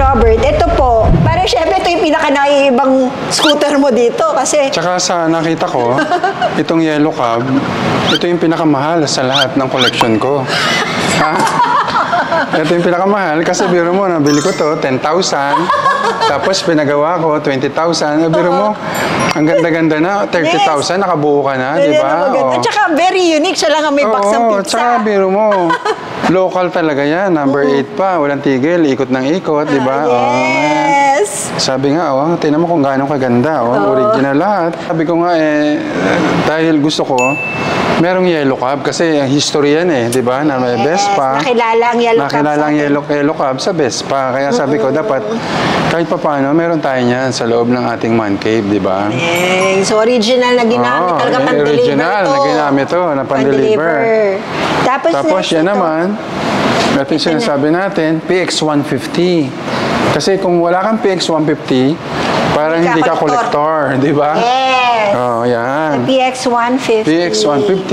Robert, ito po, parang syempre ito yung pinaka-naiibang scooter mo dito kasi... Tsaka sa nakita ko, itong yellow cab, ito yung pinakamahal sa lahat ng collection ko. Ha? Ito yung pinakamahal kasi biro mo, nabili ko to, 10,000. Tapos pinagawa ko, 20,000. Biro mo, ang ganda-ganda na, 30,000, nakabuo ka na, di ba? At saka very unique, siya lang ang may baksang pizza. Tsaka biro mo, local talaga yan, number 8 pa, walang tigil, ikot ng ikot, di ba? Yes! Sabi nga, tingnan mo kung gaano kaganda, original lahat. Sabi ko nga, dahil gusto ko, merong yellow cab kasi history yan di ba? Na may Vespa. Nakilala ang yellow cab. Nakilala ang yellow cab sa Vespa. Kaya sabi ko, dapat kahit pa paano, meron tayo niyan sa loob ng ating man cave, di ba? So, original na ginamit talaga pan-deliver original na ginamit to, na pan-deliver. Tapos yan naman, ito yung sinasabi natin, PX150. Kasi kung wala kang PX150, parang hindi ka collector, di ba? Yes. Yan. PX150. PX150.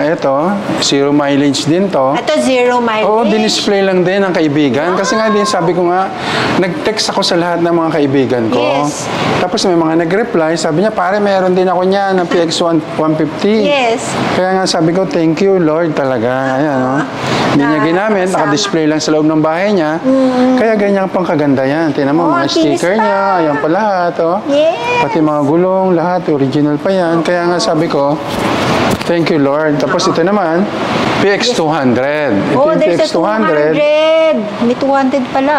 Ito, zero mileage din to. Ito, zero mileage. Dinisplay lang din ng kaibigan. Kasi nga din, sabi ko nga, nag-text ako sa lahat ng mga kaibigan ko. Yes. Tapos may mga nag-reply, sabi niya, pare, meron din ako niya ng PX150. Yes. Kaya nga sabi ko, thank you, Lord, talaga. Ayan, Hindi niya ginamit, naka-display lang sa loob ng bahay niya. Kaya ganyan pang kaganda yan. Tingnan mo, mga sticker niya, ayan pa lahat, Yes. Pati mga gulong, lahat, original pa yan. Kaya nga sabi ko, thank you, Lord. Tapos ito naman, PX200. Ito yung there's PX200. May 200 pala.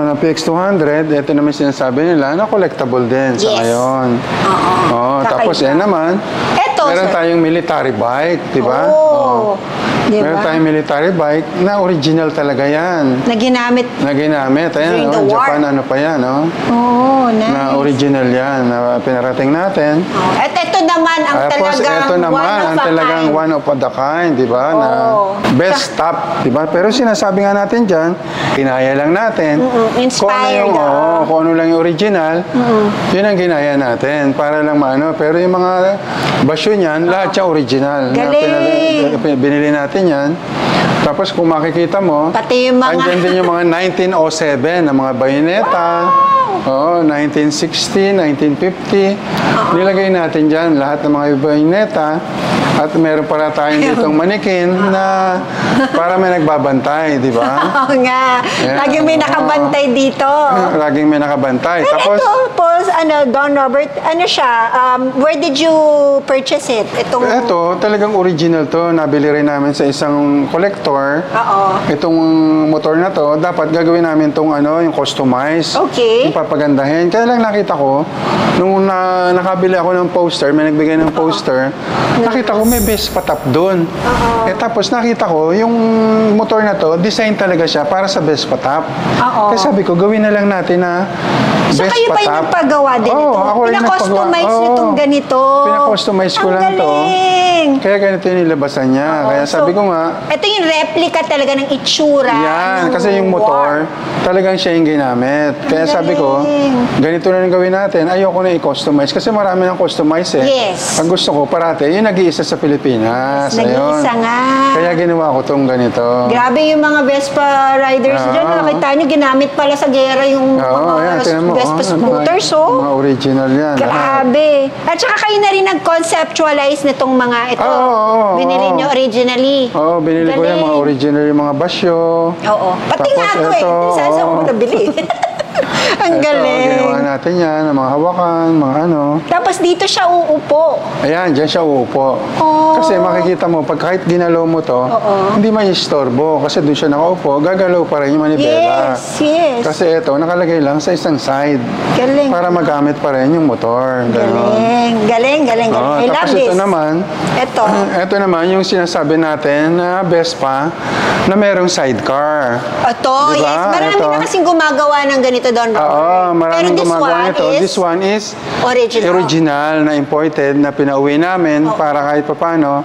Na PX200. Ito naman sinasabi nila na collectible din sa ngayon. Tapos naman, meron tayong military bike, di ba? Diba? Meron tayong military bike na original talaga yan. Na ginamit. Ayan, Japan, ano pa yan, nice. Na original yan, na pinarating natin. At ito naman ang talagang one of a kind, di ba? Na best top, di ba? Pero sinasabi nga natin dyan, kinaya lang natin. Inspired. Kung ano lang yung original, yun ang ginaya natin. Para lang maano. Pero yung mga basyo niyan, lahat siya original. Galing! Binili natin yan. Tapos kung makikita mo, pati yung mga... andyan din yung mga 1907 na mga bayoneta. 1960, 1950. Nilagay natin dyan lahat ng mga bayoneta. At meron para tayong ditong manikin na para may nagbabantay, di ba? Oo nga. Laging may nakabantay dito. Laging may nakabantay. Tapos, Don Robert, where did you purchase it? Ito, talagang original to. Nabili rin namin sa isang collector. Itong motor na to, dapat gagawin namin itong yung customize. Okay. Yung papagandahin. Kaya lang nakita ko, nung nakabili ako ng poster, may nagbigay ng poster, nakita ko may Vespa top doon. Tapos nakita ko, yung motor na to, design talaga siya para sa Vespa top. Kaya sabi ko, gawin na lang natin na Vespa top. So kayo pa yung paggawa din ito? Pina-customize nyo itong ganito? Pina-customize ko lang to. Kaya ganito yung nilabasan niya. Kaya sabi ko nga, ito yung replica talaga ng itsura. Yan, kasi yung motor, talagang siya yung ginamit. Kaya sabi ko, ganito na lang gawin natin. Ayoko na i-customize kasi marami ng customize Yes. Ang gusto ko parate, yung nag-iisa sa Pilipinas. Nag-iisa nga. Kaya ginawa ko tong ganito. Grabe yung mga Vespa riders dyan. Nakita nyo, ginamit pala sa gera yung mga Vespa scooters. Mga original yan. Grabe. At saka kayo na rin nag-conceptualize nitong mga ito. Binili nyo originally. Binili ko yung mga original, yung mga basyo. Pati nga ako Saan ko nabili? Ang galing. Ginawa natin yan, mga hawakan, mga Tapos dito siya uupo. Ayan, dyan siya uupo. Kasi makikita mo, pag kahit ginalaw mo to, hindi man istorbo. Kasi doon siya nakaupo, gagalaw pa rin yung manibela. Yes. Kasi ito, nakalagay lang sa isang side. Galing. Para magamit pa rin yung motor. Galing. I love this. Tapos ito naman, yung sinasabi natin na Vespa, na merong sidecar. Ito, diba? yes. Marami na kasing gumagawa ng ganito doon. Maraming gumagawa nito. This one is original na imported na pinauwi namin para kahit paano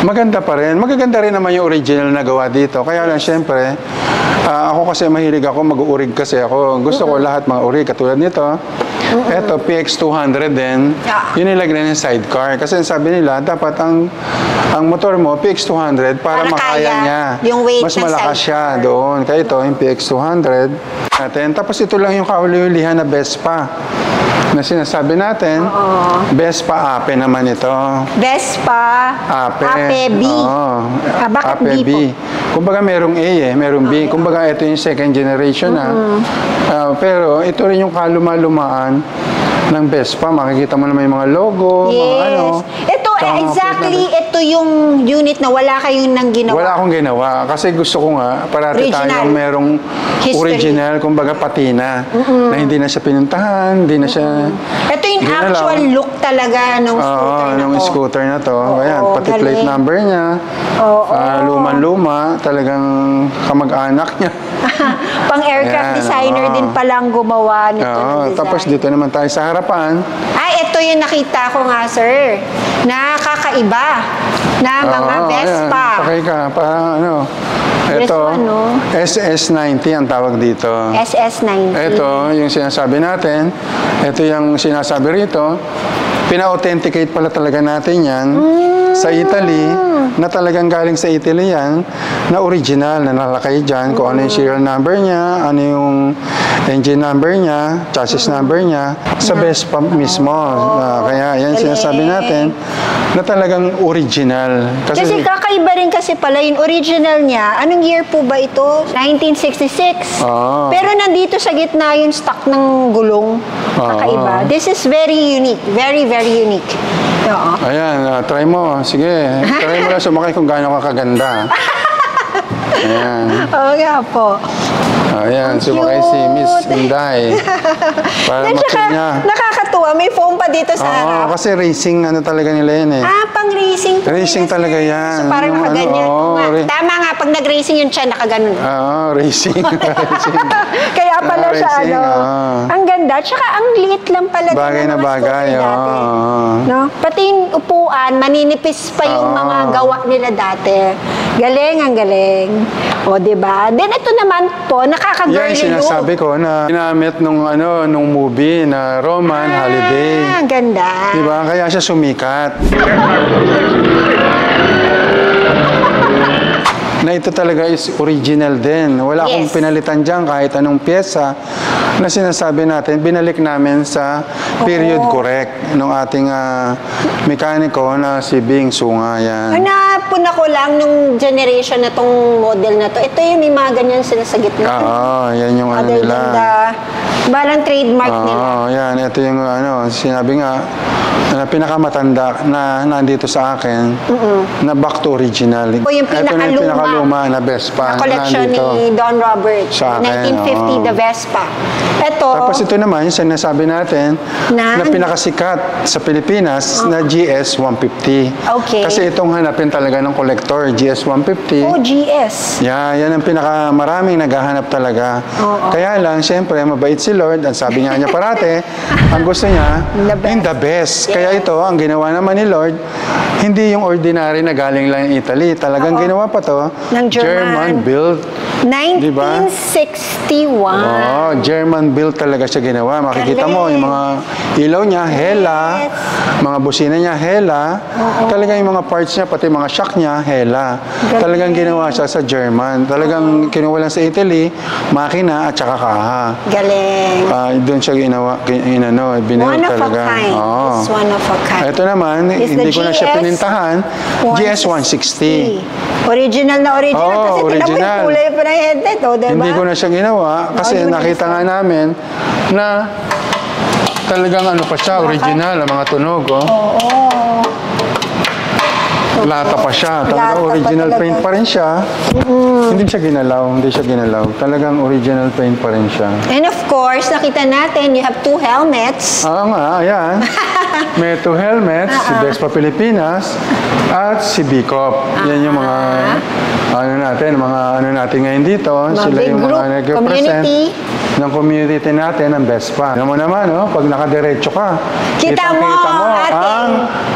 maganda pa rin. Magaganda rin naman yung original na gawa dito. Kaya lang, syempre, Ako kasi mahilig ako, mag-uurig kasi ako. Gusto ko lahat mga urig, katulad nito. Ito, PX200 din. Yun nilagay ng sidecar. Kasi sabi nila, dapat ang motor mo, PX200, para makaya kaya niya. yung weight Mas ng malakas siya doon. Kaya ito, yung PX200 natin. Tapos ito lang yung kauli-ulihan na Vespa na sinasabi natin. Vespa Ape naman ito. Vespa, Ape B. Oo. Bakit Ape B po? Kumbaga merong A merong B. Kumbaga ito yung second generation na. Pero ito rin yung kaluma-lumaan ng Vespa. Makikita mo naman yung mga logo, mga ano. Ito, Tsaka mga exactly, plate ito yung unit na wala kayong nang ginawa. Wala akong ginawa. Kasi gusto ko nga, parati Original. tayong merong History. original, kumbaga patina. Na hindi na siya pinuntahan, hindi na siya Ito yung ginalaw. actual look talaga ng scooter na nung to. scooter na to. Ayan, pati galing. plate number niya. Oo. Luman-luma, talagang kamag-anak niya. Pang aircraft Ayan, designer din palang gumawa nito. ng design. Tapos dito naman tayo sa harapan. Ay, ito yung nakita ko nga, sir. Nakakaiba na mga Vespa. Ayan, sakay ka. Parang ano. Ito, Vespa, no? SS90 ang tawag dito. SS90. Ito, yung sinasabi natin. Ito yung sinasabi rito. Pina-authenticate pala talaga natin yan sa Italy, na talagang galing sa Italy yan, na original, na nalakay dyan, kung ano yung serial number niya, ano yung engine number niya, chassis number niya, sa Vespa mismo. Kaya yan sinasabi natin, na talagang original. Kasi kakaiba rin kasi pala yung original niya. Anong year po ba ito? 1966. Pero nandito sa gitna yung stock ng gulong. Kakaiba. This is very unique. Very, very unique. Oo. Ayan, try mo. Sige, try mo lang sumakay kung gaano ka kaganda. Ayan. Oo nga po. Ayan, sumakay si Miss Inday. Para At saka, makita niya. nakakatuwa. May foam pa dito sa harap. Kasi racing ano talaga nila yan eh. Pang racing po. Racing nila, talaga sir. yan. So, parang Yung nakaganyan. Tama nga, pag nag-racing yun siya, nakaganon. Racing. Racing. Kaya pala siya, Racing, ang ganda. Tsaka ang liit lang pala din Bagay ng na mga bagay, scooter dati. No? Pati yung upuan, maninipis pa yung mga gawa nila dati. Galing, ang galing. O, diba? Then ito naman po, nakaka-girly Yan, look. sinasabi ko na ginamit nung movie na Roman Holiday. Ang ganda. Diba? Kaya siya sumikat. Na ito talaga is original din. Wala akong pinalitan dyan kahit anong pyesa na sinasabi natin, binalik namin sa period correct ng ating mekaniko na si Bing Sunga. Yan. Napuna ko lang nung generation na tong model na to. Ito yung may mga ganyan sila sa gitna. Yan yung ano Other nila. than the balang trademark nila. Yan. Ito yung sinabi nga, na pinakamatanda na nandito sa akin na back to original. O yung Ito na yung pinakaluma na Vespa na collection nandito ni Don Robert. sa akin, 1950, the Vespa. Ito, Tapos ito naman, yung sinasabi natin na pinakasikat sa Pilipinas na GS150. Okay. Kasi itong hanapin talaga ng collector, GS150. GS. Yan ang pinakamaraming naghahanap talaga. Kaya lang, siyempre, mabait si Lord. Ang sabi nga niya parate, ang gusto niya, in the best. Kaya ito, ang ginawa naman ni Lord, hindi yung ordinary na galing lang in Italy. Talagang ginawa pa to, Ng German built. 1961. German built talaga siya ginawa. Makikita mo, yung mga ilaw niya, hela. Mga busina niya, hela. Talagang yung mga parts niya, pati mga shock niya, hela. Talagang ginawa siya sa German. Talagang kinuha lang sa Italy, makina at saka kaha. Galing. Doon siya ginawa, binuo One of a talaga. kind. It's one of a kind. Ito naman, It's hindi the ko na siya pinintahan. GS160. Original na original. Oo, Kasi tingnan mo original. yung kulay pa ng headlight, diba? Hindi ko na siya ginawa kasi Hindi mo nakita nga namin na talagang pa siya, original, ang mga tunog. Lata pa siya. Talagang original paint pa rin siya. Hindi siya ginalaw. Talagang original paint pa rin siya. And of course, nakita natin, you have 2 helmets. Nga, ayan. May 2 helmets, si Vespa Pilipinas at si Bicop. Yan yung mga ano natin ngayon dito. Mga Sila big yung group, mga nag-represent. community. ng community natin ang Vespa. Alam mo naman, oh, pag nakadiretso ka, Kita mo, ate. ang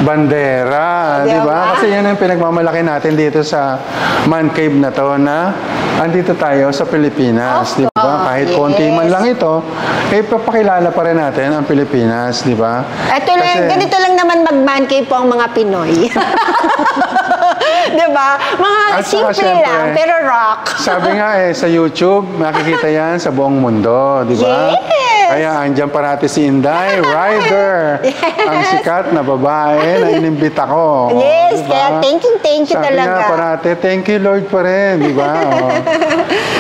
bandera, di Diba? ba? Kasi yan ang pinagmamalaki natin dito sa man cave na to na andito tayo sa Pilipinas, di ba? Kahit konti man lang ito, eh papakilala pa rin natin ang Pilipinas, di ba? Ito lang, ganito lang naman mag-man cave po ang mga Pinoy. Diba? Mga At saka, simple syempre, lang, pero rock. Sabi nga sa YouTube, makikita yan sa buong mundo, di ba? Yes! Kaya andyan parati si Inday Rider, ang sikat na babae na inimbita ko. Yes, Di ba? kaya thank you Sabi talaga. nga parati, thank you Lord pa rin, di ba?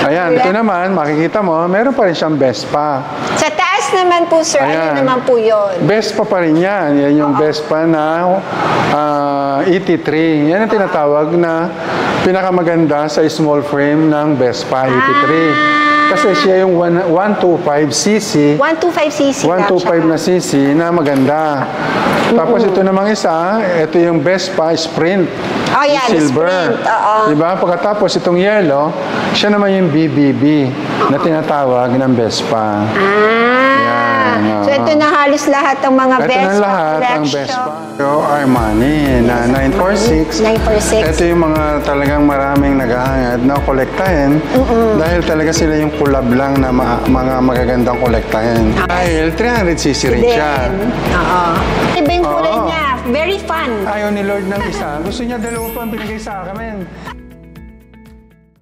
Ayan, ito naman, makikita mo, meron pa rin siyang Vespa. Sa taas naman po, sir, ano Ayan. naman po yun? Vespa pa rin yan. Yan yung Vespa na ET3. Yan ang tinatawag na pinakamaganda sa small frame ng Vespa ET3. Kasi siya yung 125cc. 125cc lang 125 na cc na maganda. Tapos ito namang isa, ito yung Vespa Sprint. Oh, yan, Silver. Sprint, oo. Diba? Pagkatapos itong yellow, siya naman yung BBB na tinatawag ng Vespa. Yan, So ito na halos lahat ng mga ito Vespa na lahat ang Vespa. So, Armani na 946. 946. Ito yung mga talagang maraming naghahangad na kolektahin dahil talaga sila yung kulab lang na mga magagandang kolektahin. Dahil 300cc rin siya. Oo. Iba yung kulay Oo. niya. Very fun. Ayaw ni Lord ng isa. Gusto niya dalawa pa ang binigay sa akin.